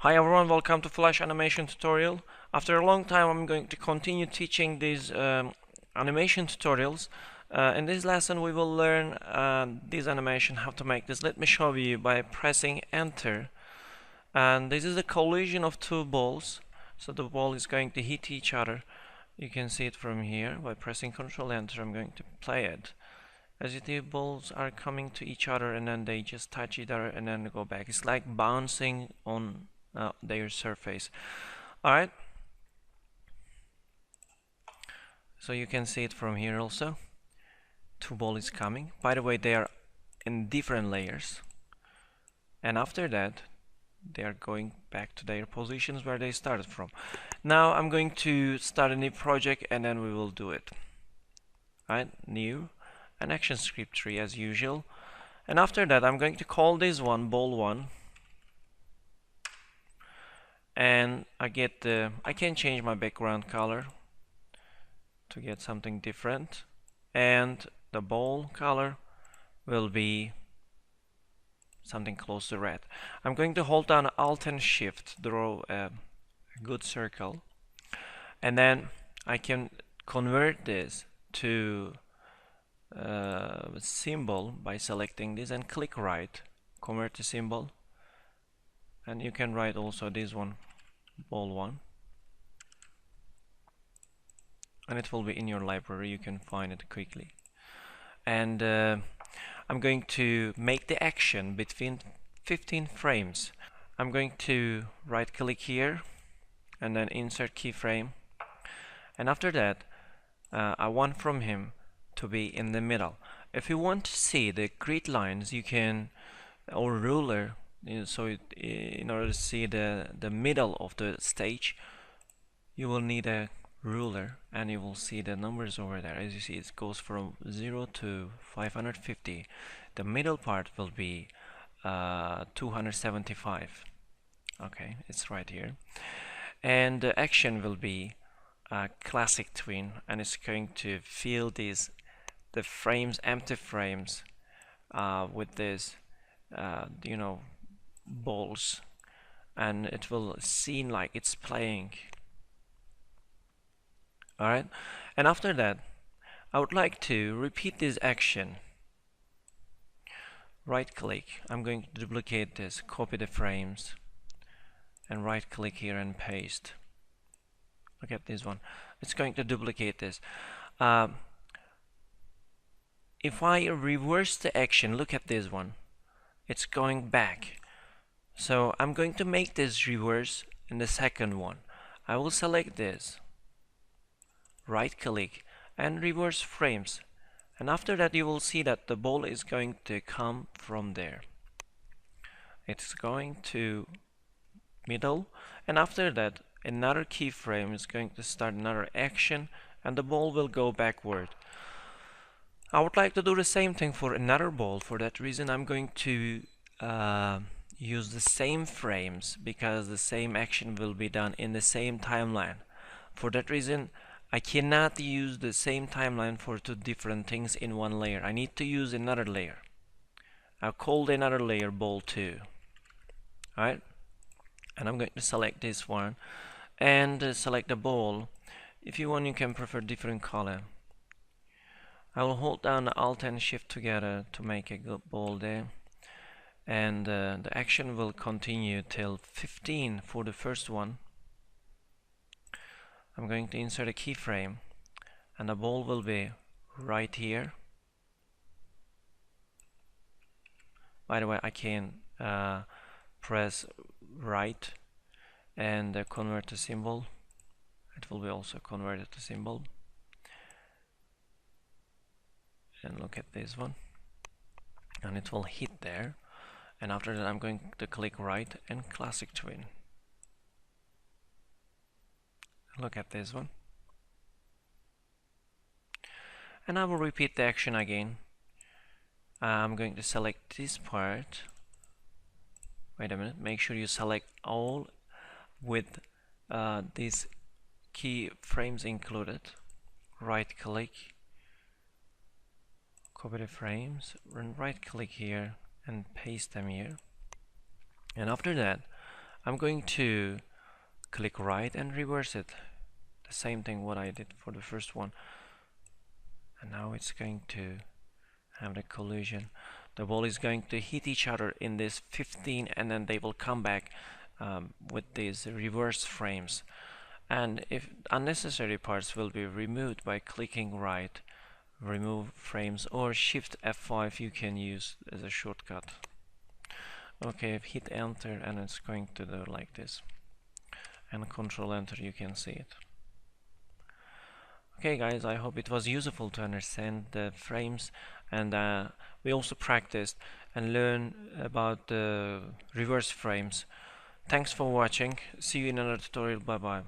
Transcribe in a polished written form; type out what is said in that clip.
Hi everyone, welcome to Flash animation tutorial. After a long time I'm going to continue teaching these animation tutorials. In this lesson we will learn this animation, how to make this. Let me show you by pressing enter. And this is a collision of two balls. So the ball is going to hit each other. You can see it from here. By pressing Ctrl Enter I'm going to play it. As you see, balls are coming to each other and then they just touch each other and then go back. It's like bouncing on their surface. Alright, so you can see it from here also. Two balls is coming. By the way, they are in different layers, and after that they are going back to their positions where they started from. Now I'm going to start a new project and then we will do it. Right, new, an action script tree as usual, and after that I'm going to call this one ball 1. And I can change my background color to get something different, and the ball color will be something close to red. I'm going to hold down Alt and Shift, draw a good circle, and then I can convert this to a symbol by selecting this and click right, convert to symbol, and you can write also this one, ball 1, and it will be in your library. You can find it quickly. And I'm going to make the action between 15 frames. I'm going to right click here and then insert keyframe, and after that I want from him to be in the middle. If you want to see the grid lines, you can, or ruler, so in order to see the middle of the stage, you will need a ruler, and you will see the numbers over there. As you see, it goes from 0 to 550. The middle part will be 275. Okay, it's right here. And the action will be classic twin, and it's going to fill the frames, empty frames, with this balls, and it will seem like it's playing. Alright, and after that I would like to repeat this action. Right click, I'm going to duplicate this, copy the frames, and right click here and paste. Look at this one, it's going to duplicate this. If I reverse the action, look at this one, it's going back. So I'm going to make this reverse in the second one. I will select this, right click, and reverse frames, and after that you will see that the ball is going to come from there. It's going to middle, and after that another keyframe is going to start another action, and the ball will go backward. I would like to do the same thing for another ball. For that reason I'm going to use the same frames, because the same action will be done in the same timeline. For that reason I cannot use the same timeline for two different things in one layer. I need to use another layer. I'll call another layer ball 2. Alright, and I'm going to select this one and select the ball. If you want, you can prefer different color. I will hold down the Alt and Shift together to make a good ball there, and the action will continue till 15 for the first one. I'm going to insert a keyframe, and the ball will be right here. By the way, I can press right and convert to symbol. It will be also converted to symbol. And look at this one, and it will hit there, and after that I'm going to click right and classic twin. Look at this one, and I will repeat the action again. I'm going to select this part. Wait a minute, make sure you select all with these key frames included. Right click, copy the frames, and right click here and paste them here. And after that I'm going to click right and reverse it. The same thing what I did for the first one. And now it's going to have the collision. The ball is going to hit each other in this 15 and then they will come back with these reverse frames. And if unnecessary parts will be removed by clicking right, remove frames, or shift F5 you can use as a shortcut. Okay, I've hit enter and it's going to do like this. And control enter, you can see it. Okay guys, I hope it was useful to understand the frames, and we also practiced and learn about the reverse frames. Thanks for watching. See you in another tutorial. Bye bye.